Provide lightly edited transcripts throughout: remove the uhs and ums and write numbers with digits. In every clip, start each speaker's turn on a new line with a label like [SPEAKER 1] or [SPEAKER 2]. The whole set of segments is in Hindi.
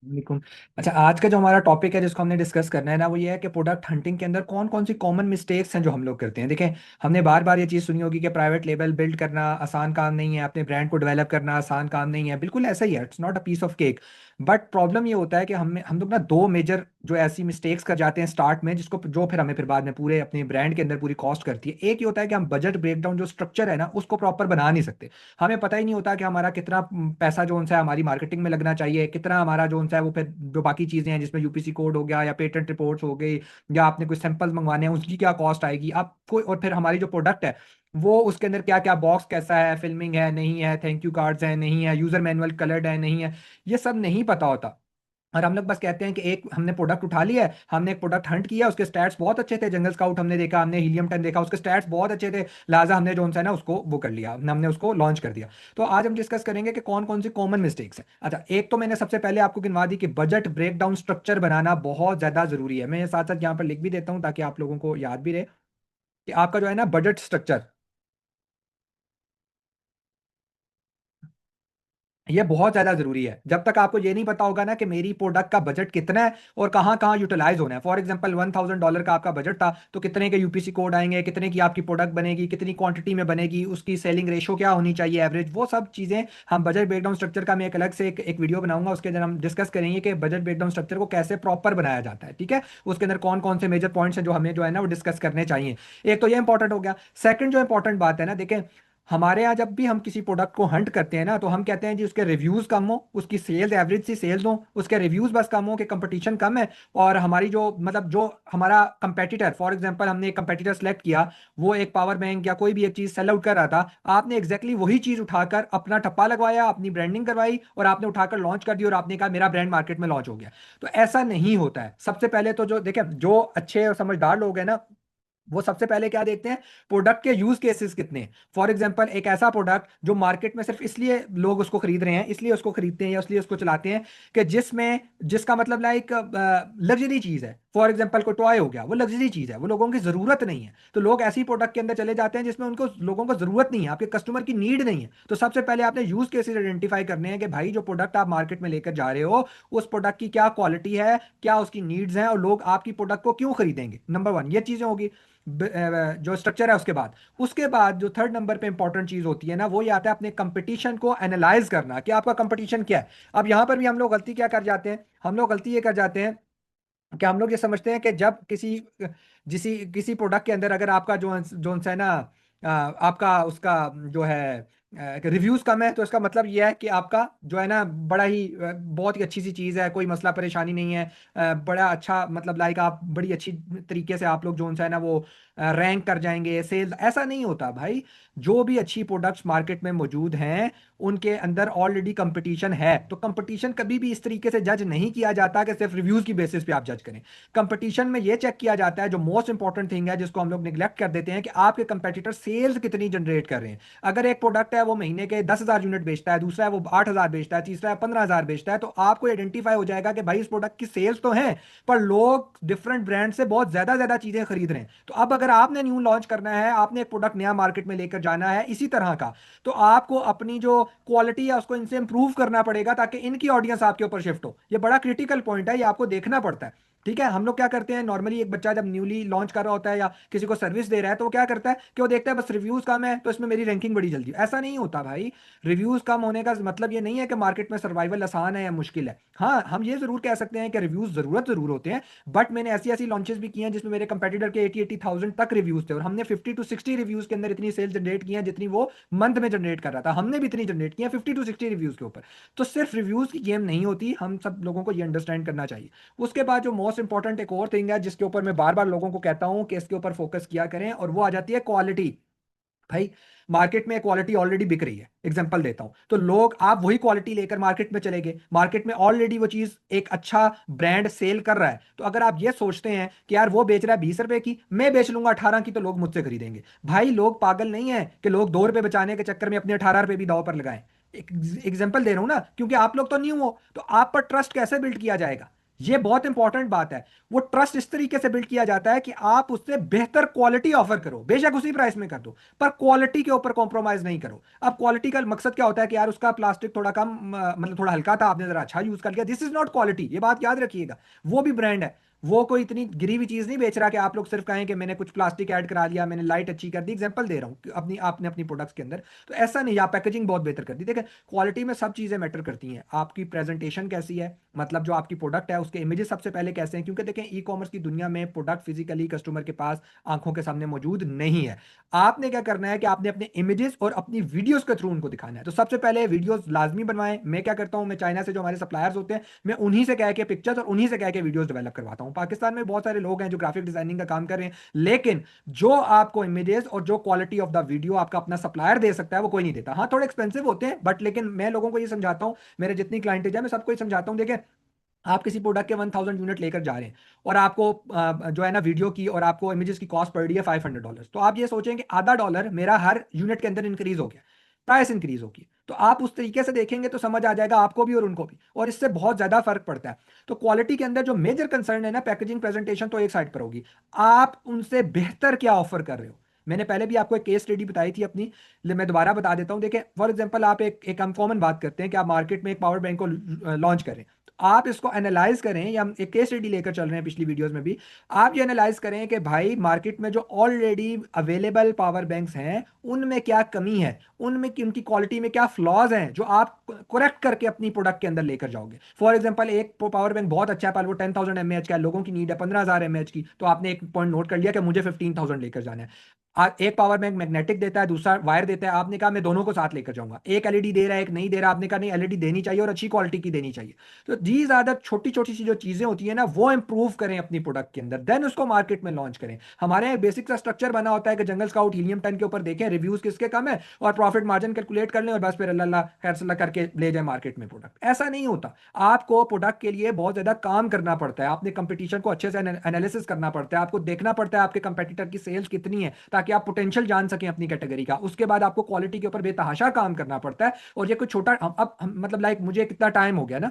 [SPEAKER 1] बिल्कुल। अच्छा, आज का जो हमारा टॉपिक है जिसको हमने डिस्कस करना है ना, वो ये है कि प्रोडक्ट हंटिंग के अंदर कौन कौन सी कॉमन मिस्टेक्स हैं जो हम लोग करते हैं। देखें, हमने बार बार ये चीज़ सुनी होगी कि प्राइवेट लेबल बिल्ड करना आसान काम नहीं है, अपने ब्रांड को डेवलप करना आसान काम नहीं है। बिल्कुल ऐसा ही है, it's not a piece of cake. But problem ये होता है कि हम लोग ना दो मेजर जो ऐसी मिस्टेक्स कर जाते हैं स्टार्ट में, जिसको जो फिर हमें फिर बाद में पूरे अपने ब्रांड के अंदर पूरी कॉस्ट करती है। एक ये होता है कि हम बजट ब्रेकडाउन जो स्ट्रक्चर है ना उसको प्रॉपर बना नहीं सकते। हमें पता ही नहीं होता कि हमारा कितना पैसा जो उनसा है हमारी मार्केटिंग में लगना चाहिए, कितना हमारा जो उनसा है वो फिर जो बाकी चीजें हैं जिसमें यूपीसी कोड हो गया या पेटेंट रिपोर्ट्स हो गई या आपने कुछ सैंपल्स मंगवाने हैं उसकी क्या कॉस्ट आएगी आपको, और फिर हमारी जो प्रोडक्ट है वो उसके अंदर क्या क्या बॉक्स कैसा है, फिल्मिंग है नहीं है, थैंक यू कार्ड्स है नहीं है, यूजर मैनुअल कलर्ड है नहीं है, ये सब नहीं पता होता। और हम लोग बस कहते हैं कि एक हमने प्रोडक्ट उठा लिया है, हमने एक प्रोडक्ट हंट किया, उसके स्टैट्स बहुत अच्छे थे, जंगल स्काउट हमने देखा, हमने हीलियम 10 देखा, उसके स्टैट्स बहुत अच्छे थे, लिहाजा हमने जो है ना उसको वो कर लिया, हमने उसको लॉन्च कर दिया। तो आज हम डिस्कस करेंगे कि कौन कौन सी कॉमन मिस्टेक्स हैं। अच्छा, एक तो मैंने सबसे पहले आपको गिनवा दी कि बजट ब्रेकडाउन स्ट्रक्चर बनाना बहुत ज्यादा जरूरी है। मैं ये साथ साथ यहाँ पर लिख भी देता हूँ ताकि आप लोगों को याद भी रहे कि आपका जो है ना बजट स्ट्रक्चर, ये बहुत ज्यादा जरूरी है। जब तक आपको ये नहीं पता होगा ना कि मेरी प्रोडक्ट का बजट कितना है और कहाँ कहाँ यूटिलाइज होना है। फॉर एग्जांपल $1000 का आपका बजट था, तो कितने के यूपीसी कोड आएंगे, कितने की आपकी प्रोडक्ट बनेगी, कितनी क्वांटिटी में बनेगी, उसकी सेलिंग रेशो क्या होनी चाहिए एवरेज, वो सब चीजें हम बजट ब्रेकडाउन स्ट्रक्चर का मैं एक अलग से एक वीडियो बनाऊंगा, उसके अंदर हम डिस्कस करेंगे कि बजट ब्रेकडाउन स्ट्रक्चर को कैसे प्रॉपर बनाया जाता है। ठीक है, उसके अंदर कौन कौन से मेजर पॉइंट्स हैं जो हमें जो है ना वो डिस्कस करने चाहिए। एक तो ये इंपॉर्टेंट हो गया। सेकंड जो इंपॉर्टेंट बात है ना, देखें, हमारे यहाँ जब भी हम किसी प्रोडक्ट को हंट करते हैं ना तो हम कहते हैं जी उसके रिव्यूज कम हो, उसकी सेल्स एवरेज सी सेल्स हो, उसके रिव्यूज बस कम हो, कि कंपटीशन कम है, और हमारी जो मतलब जो हमारा कंपेटिटर, फॉर एग्जांपल हमने एक कंपेटिटर सेलेक्ट किया, वो एक पावर बैंक या कोई भी एक चीज सेल आउट कर रहा था, आपने एग्जैक्टली वही चीज उठाकर अपना ठप्पा लगवाया, अपनी ब्रांडिंग करवाई और आपने उठाकर लॉन्च कर दी और आपने कहा मेरा ब्रांड मार्केट में लॉन्च हो गया। तो ऐसा नहीं होता है। सबसे पहले तो जो देखें, जो अच्छे और समझदार लोग हैं ना, वो सबसे पहले क्या देखते हैं, प्रोडक्ट के यूज केसेस कितने हैं। फॉर एग्जांपल एक ऐसा प्रोडक्ट जो मार्केट में सिर्फ इसलिए लोग उसको खरीद रहे हैं, इसलिए उसको खरीदते हैं या इसलिए उसको चलाते हैं कि जिसमें जिसका मतलब लाइक लग्जरी चीज है। फॉर एग्जांपल कोई टॉय हो गया, वो लग्जरी चीज है, वो लोगों की जरूरत नहीं है, तो लोग ऐसी प्रोडक्ट के अंदर चले जाते हैं जिसमें उनको लोगों को जरूरत नहीं है, आपके कस्टमर की नीड नहीं है। तो सबसे पहले आपने यूज केसेस आइडेंटिफाई करने हैं कि भाई जो प्रोडक्ट आप मार्केट में लेकर जा रहे हो उस प्रोडक्ट की क्या क्वालिटी है, क्या उसकी नीड्स हैं और लोग आपकी प्रोडक्ट को क्यों खरीदेंगे। नंबर वन ये चीजें होगी, जो स्ट्रक्चर है उसके बाद जो थर्ड नंबर पे इंपॉर्टेंट चीज होती है ना, वो ये आता है अपने कंपटीशन को एनालाइज करना कि आपका कंपटीशन क्या है। अब यहां पर भी हम लोग गलती क्या कर जाते हैं, हम लोग गलती ये कर जाते हैं कि हम लोग ये समझते हैं कि जब किसी प्रोडक्ट के अंदर अगर आपका जो जो है ना आपका उसका जो है रिव्यूज कम है, तो इसका मतलब ये है कि आपका जो है ना बड़ा ही बहुत ही अच्छी सी चीज़ है, कोई मसला परेशानी नहीं है, बड़ा अच्छा मतलब लाइक आप बड़ी अच्छी तरीके से आप लोग जो है ना वो रैंक कर जाएंगे सेल्स। ऐसा नहीं होता भाई। जो भी अच्छी प्रोडक्ट्स मार्केट में मौजूद हैं उनके अंदर ऑलरेडी कंपटीशन है, तो कंपटीशन कभी भी इस तरीके से जज नहीं किया जाता कि सिर्फ रिव्यूज की बेसिस पे आप जज करें। कंपटीशन में यह चेक किया जाता है, जो मोस्ट इंपॉर्टेंट थिंग है जिसको हम लोग निगलेक्ट कर देते हैं, कि आपके कंपेटिटर सेल्स कितनी जनरेट कर रहे हैं। अगर एक प्रोडक्ट है वो महीने के 10,000 यूनिट बेचता है, दूसरा है वो 8,000 बेचता है, तीसरा है 15,000 बेचता है, तो आपको आइडेंटिफाई हो जाएगा कि भाई इस प्रोडक्ट की सेल्स तो है पर लोग डिफरेंट ब्रांड से बहुत ज्यादा ज्यादा चीजें खरीद रहे हैं। तो अब अगर आपने न्यू लॉन्च करना है, आपने एक प्रोडक्ट नया मार्केट में लेकर जाना है इसी तरह का, तो आपको अपनी जो क्वालिटी है उसको इनसे इंप्रूव करना पड़ेगा ताकि इनकी ऑडियंस आपके ऊपर शिफ्ट हो। ये बड़ा क्रिटिकल पॉइंट है, ये आपको देखना पड़ता है। ठीक है, हम लोग क्या करते हैं नॉर्मली, एक बच्चा जब न्यूली लॉन्च कर रहा होता है या किसी को सर्विस दे रहा है तो वो क्या करता है कि वो देखता है बस रिव्यूज कम है तो इसमें मेरी रैंकिंग बड़ी जल्दी। ऐसा नहीं होता भाई। रिव्यूज कम होने का मतलब ये नहीं है कि मार्केट में सर्वाइवल आसान है या मुश्किल है। हाँ, हम ये जरूर कह सकते हैं कि रिव्यूज जरूरत जरूर होते हैं, बट मैंने ऐसी ऐसी लॉन्चेस भी की हैं जिसमें मेरे कंपेटिटर के 80,000 तक रिव्यूज थे और हमने 50 to 60 रिव्यूज के अंदर इतनी सेल्स जनरेट की हैं जितनी वो मंथ में जनरेट कर रहा था, हमने भी इतनी जनरेट की है 50 to 60 रिव्यूज के ऊपर। तो सिर्फ रिव्यूज की गेम नहीं होती, हम सब लोगों को ये अंडरस्टैंड करना चाहिए। उसके बाद जो मोस्ट इंपॉर्टेंट एक और थिंग है जिसके ऊपर मैं बार बार लोगों को कहता हूं कि इसके ऊपर फोकस किया करें, और वो आ जाती है क्वालिटी। भाई, मार्केट में क्वालिटी ऑलरेडी बिक रही है, एग्जांपल देता हूं, तो लोग आप वही क्वालिटी लेकर मार्केट में चले गए, मार्केट में ऑलरेडी वो चीज एक अच्छा ब्रांड सेल कर रहा है, तो अगर आप ये सोचते हैं कि यार वो बेच रहा है 20 रुपए की, मैं बेच लूंगा 18 की, तो लोग मुझसे खरीदेंगे। भाई, लोग पागल नहीं है कि लोग 2 रुपए बचाने के चक्कर में अपने 18 रुपए भी दाव पर लगाएं। एक एग्जाम्पल दे रहा हूं ना, क्योंकि आप लोग तो न्यू हो, तो आप पर ट्रस्ट कैसे बिल्ड किया जाएगा। ये बहुत इंपॉर्टेंट बात है। वो ट्रस्ट इस तरीके से बिल्ड किया जाता है कि आप उससे बेहतर क्वालिटी ऑफर करो, बेशक उसी प्राइस में कर दो, पर क्वालिटी के ऊपर कॉम्प्रोमाइज नहीं करो। अब क्वालिटी का मकसद क्या होता है कि यार उसका प्लास्टिक थोड़ा कम मतलब थोड़ा हल्का था, आपने जरा अच्छा यूज कर लिया, दिस इज नॉट क्वालिटी, ये बात याद रखिएगा। वो भी ब्रांड है, वो कोई इतनी गिरी हुई चीज नहीं बेच रहा कि आप लोग सिर्फ कहें कि मैंने कुछ प्लास्टिक ऐड करा लिया, मैंने लाइट अच्छी कर दी। एग्जांपल दे रहा हूं अपनी, आपने अपनी प्रोडक्ट्स के अंदर, तो ऐसा नहीं, आप पैकेजिंग बहुत बेहतर कर दी। देखिए क्वालिटी में सब चीजें मैटर करती हैं। आपकी प्रेजेंटेशन कैसी है, मतलब जो आपकी प्रोडक्ट है उसके इमेजेस सबसे पहले कैसे हैं, क्योंकि देखें ई कॉमर्स की दुनिया में प्रोडक्ट फिजिकली कस्टमर के पास आंखों के सामने मौजूद नहीं है। आपने क्या करना है कि आपने अपने इमेजेस और अपनी वीडियोस के थ्रू उनको दिखाना है। तो सबसे पहले वीडियोस लाजमी बनवाएं। मैं क्या करता हूं, मैं चाइना से जो हमारे सप्लायर्स होते हैं, मैं उन्हीं से कह के पिक्चर्स और उन्हीं से कह के वीडियोस डेवलप करवाता हूं। पाकिस्तान में बहुत सारे लोग हैं जो ग्राफिक डिजाइनिंग का काम कर रहे हैं, लेकिन जो आपको इमेजेस और जो क्वालिटी ऑफ द वीडियो आपका अपना सप्लायर दे सकता है वो कोई नहीं देता। हाँ थोड़े एक्सपेंसिव होते हैं, बट लेकिन मैं लोगों को ये समझाता हूं, मेरे जितनी क्लाइंटेज है मैं सबको ये समझाता हूं, देखिए आप किसी प्रोडक्ट के 1000 यूनिट लेकर जा रहे हैं और आपको जो है ना वीडियो की और आपको इमेजेस की कॉस्ट पड़ रही है $500, तो आप ये सोचें कि आधा डॉलर मेरा हर यूनिट के अंदर इंक्रीज हो गया, प्राइस इंक्रीज होगी। तो आप उस तरीके से देखेंगे तो समझ आ जाएगा आपको भी और उनको भी, और इससे बहुत ज्यादा फर्क पड़ता है। तो क्वालिटी के अंदर जो मेजर कंसर्न है ना, पैकेजिंग प्रेजेंटेशन तो एक साइड पर होगी, आप उनसे बेहतर क्या ऑफर कर रहे हो। मैंने पहले भी आपको एक केस स्टडी बताई थी अपनी, मैं दोबारा बता देता हूं। देखिए फॉर एग्जांपल आप एक हम कॉमन बात करते हैं कि आप मार्केट में एक पावर बैंक को लॉन्च करें, आप इसको एनालाइज करें, या हम एक केस स्टडी लेकर चल रहे हैं पिछली वीडियोस में भी, आप ये एनालाइज करें कि भाई मार्केट में जो ऑलरेडी अवेलेबल पावर बैंक्स हैं उनमें क्या कमी है, उनमें उनकी क्वालिटी में क्या फ्लॉज हैं जो आप करेक्ट करके अपनी प्रोडक्ट के अंदर लेकर जाओगे। फॉर एग्जांपल एक पावर बैंक बहुत अच्छा है पर वो 10,000 mAh का है, लोगों की नीड है 15,000 mAh की, तो आपने एक पॉइंट नोट कर लिया कि मुझे 15,000 लेकर जाना है। एक पावर बैंक मैग्नेटिक देता है, दूसरा वायर देता है, आपने कहा मैं दोनों को साथ लेकर जाऊंगा। एक एलईडी दे रहा है, एक नहीं दे रहा, आपने कहा नहीं एलईडी देनी चाहिए और अच्छी क्वालिटी की देनी चाहिए। तो दीज आर द छोटी छोटी सी जो चीजें होती है ना, वो इंप्रूव करें अपनी प्रोडक्ट के अंदर, देन उसको मार्केट में लॉन्च करें। हमारे यहाँ बेसिक सा स्ट्रक्चर बना होता है कि जंगल स्काउट हीलियम 10 के ऊपर देखें रिव्यूज किसके कम है और प्रॉफिट मार्जिन कैलकुलेट कर लें और बस फिर अल्लाह खैर सल्ला करके ले जाए मार्केट में प्रोडक्ट। ऐसा नहीं होता, आपको प्रोडक्ट के लिए बहुत ज्यादा काम करना पड़ता है, आपने कंपटीशन को अच्छे से एनालिसिस करना पड़ता है, आपको देखना पड़ता है आपके कंपेटिटर की सेल्स कितनी है ताकि आप पोटेंशियल जान सकें अपनी कैटेगरी का। उसके बाद आपको क्वालिटी के ऊपर बेतहाशा काम करना पड़ता है। और ये कुछ छोटा मतलब लाइक मुझे कितना टाइम हो गया ना,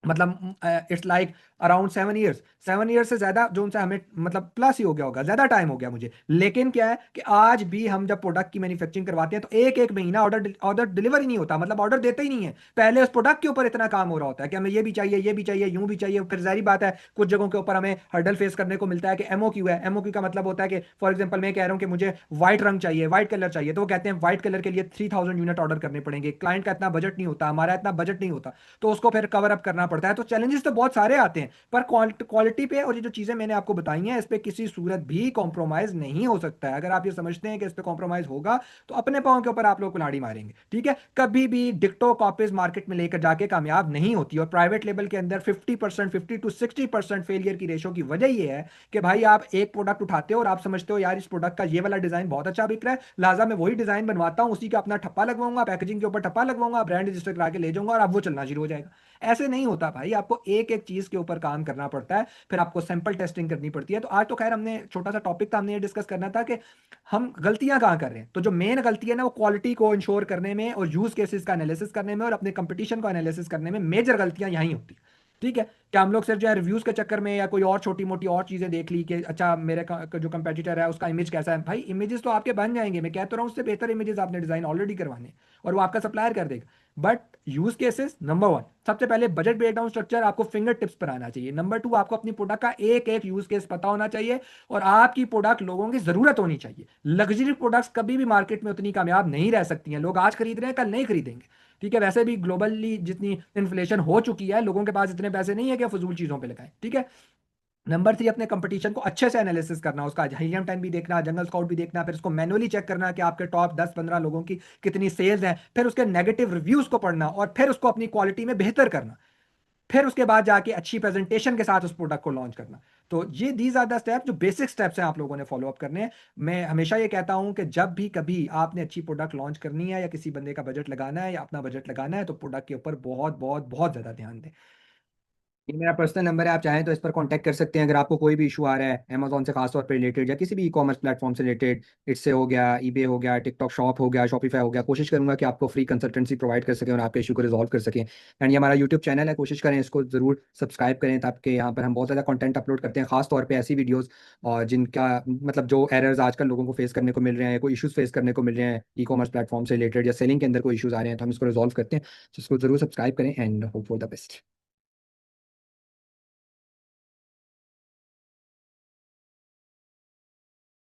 [SPEAKER 1] मतलब it's like around 7 years, 7 years से ज्यादा जो उनसे हमें मतलब प्लस ही हो गया होगा, ज्यादा टाइम हो गया मुझे। लेकिन क्या है कि आज भी हम जब प्रोडक्ट की मैन्युफैक्चरिंग करवाते हैं तो एक एक महीना ऑर्डर ऑर्डर डिलीवर ही नहीं होता, मतलब ऑर्डर देते ही नहीं है। पहले उस प्रोडक्ट के ऊपर इतना काम हो रहा होता है कि हमें ये भी चाहिए, ये भी चाहिए, यूं भी चाहिए। फिर जारी बात है कुछ जगहों के ऊपर हमें हर्डल फेस करने को मिलता है कि एमओक्यू है। एमओक्यू का मतलब होता है कि फॉर एग्जाम्पल मैं कह रहा हूं कि मुझे व्हाइट रंग चाहिए, व्हाइट कलर चाहिए, तो वो कहते हैं व्हाइट कलर के लिए 3000 यूनिट ऑर्डर करने पड़ेंगे। क्लाइंट का इतना बजट नहीं होता, हमारा इतना बजट नहीं होता, तो उसको फिर कवर अप करना पड़ता है। तो चैलेंजेस तो बहुत सारे आते हैं, पर क्वालिटी पे और ये जो चीजें मैंने आपको बताई हैं इस पे किसी सूरत भी कॉम्प्रोमाइज नहीं हो सकता है। अगर आप ये समझते हैं कि इस पे कॉम्प्रोमाइज होगा तो अपने पांव के ऊपर आप लोग कुल्हाड़ी मारेंगे। ठीक है, कभी भी डिक्टो कॉपीज मार्केट में लेकर जाके कामयाब नहीं होती। और प्राइवेट लेवल के अंदर 50%, 50 to 60% फेलियर की रेशो की वजह ये है कि भाई आप एक प्रोडक्ट उठाते हो और आप समझते हो यार इस प्रोडक्ट का ये वाला डिजाइन बहुत अच्छा बिक रहा है, लिहाजा मैं वही डिजाइन बनवाता हूं, उसी का अपना ठप्पा लगवाऊंगा, पैकेजिंग के ऊपर ठप्पा लगवाऊंगा, ब्रांड रजिस्टर करा के ले जाऊंगा और अब वो चलना शुरू हो जाएगा। ऐसे नहीं होता भाई, आपको एक एक चीज के ऊपर काम करना पड़ता है, फिर आपको सैंपल टेस्टिंग करनी पड़ती है। तो आज तो खैर हमने छोटा सा टॉपिक था, हमने ये डिस्कस करना था कि हम गलतियां कहाँ कर रहे हैं। तो जो मेन गलती है ना वो क्वालिटी को इंश्योर करने में और यूज केसेस का एनालिसिस करने में और अपने कंपटीशन को एनालिसिस करने में मेजर गलतियां यहीं होती हैं। ठीक है, क्या हम लोग सिर्फ जो है रिव्यूज के चक्कर में या कोई और छोटी मोटी और चीजें देख ली कि अच्छा मेरे जो कंपेटिटर है उसका इमेज कैसा है, भाई इमेजेस तो आपके बन जाएंगे, मैं कहता रहा हूँ उससे बेहतर इमेजेस आपने डिजाइन ऑलरेडी करवाने और वो आपका सप्लायर कर देगा। But use cases number one, सबसे पहले बजट ब्रेकडाउन स्ट्रक्चर आपको फिंगर टिप्स पर आना चाहिए। नंबर टू, आपको अपनी प्रोडक्ट का एक एक यूज केस पता होना चाहिए और आपकी प्रोडक्ट लोगों की जरूरत होनी चाहिए। लग्जरी प्रोडक्ट्स कभी भी मार्केट में उतनी कामयाब नहीं रह सकती हैं, लोग आज खरीद रहे हैं कल नहीं खरीदेंगे। ठीक है, वैसे भी ग्लोबली जितनी इन्फ्लेशन हो चुकी है लोगों के पास इतने पैसे नहीं है कि फजूल चीजों पे लगाएं। ठीक है, नंबर थ्री, अपने कंपटीशन को अच्छे से एनालिसिस करना, उसका हीलियम 10 भी देखना, जंगल स्काउट भी देखना, फिर उसको मैनुअली चेक करना कि आपके टॉप 10-15 लोगों की कितनी सेल्स हैं, फिर उसके नेगेटिव रिव्यूज को पढ़ना और फिर उसको अपनी क्वालिटी में बेहतर करना, फिर उसके बाद जाके अच्छी प्रेजेंटेशन के साथ उस प्रोडक्ट को लॉन्च करना। तो ये दीज आर द स्टेप, जो बेसिक स्टेप्स हैं आप लोगों ने फॉलो अप करने हैं। मैं हमेशा ये कहता हूं कि जब भी कभी आपने अच्छी प्रोडक्ट लॉन्च करनी है या किसी बंदे का बजट लगाना है या अपना बजट लगाना है तो प्रोडक्ट के ऊपर बहुत बहुत बहुत ज्यादा ध्यान दें। ये मेरा पर्सनल नंबर है, आप चाहें तो इस पर कांटेक्ट कर सकते हैं अगर आपको कोई भी इशू आ रहा है अमेजोन से खासतौर पर रिलेटेड, या किसी भी ई कॉमर्स प्लेटफॉर्म से रिलेटेड। इससे हो गया, ईबे हो गया, टिकटॉक शॉप हो गया, शॉपिफाई हो गया। कोशिश करूंगा कि आपको फ्री कंसल्टेंसी प्रोवाइड कर सकें और आपके इशू को रिजॉल्व कर सकें। एंड ये हमारा यूट्यूब चैनल है, कोशिश करें इसको जरूर सब्सक्राइब करें, ताकि यहाँ पर हम बहुत ज़्यादा कंटेंट अपलोड करते हैं, खासतौर पर ऐसी वीडियोज़ और जिनका मतलब जो एरर्स आजकल लोगों को फेस करने को मिल रहे हैं, कोई इशूज़ फेस करने को मिल रहे हैं ई कॉमर्स प्लेटफॉर्म से रिलेटेड या सेलिंग के अंदर कोई इशूज़ आ रहे हैं, तो हम इसको रिजॉल्व करते हैं। तो इसको जरूर सब्सक्राइब करें and hope for the best.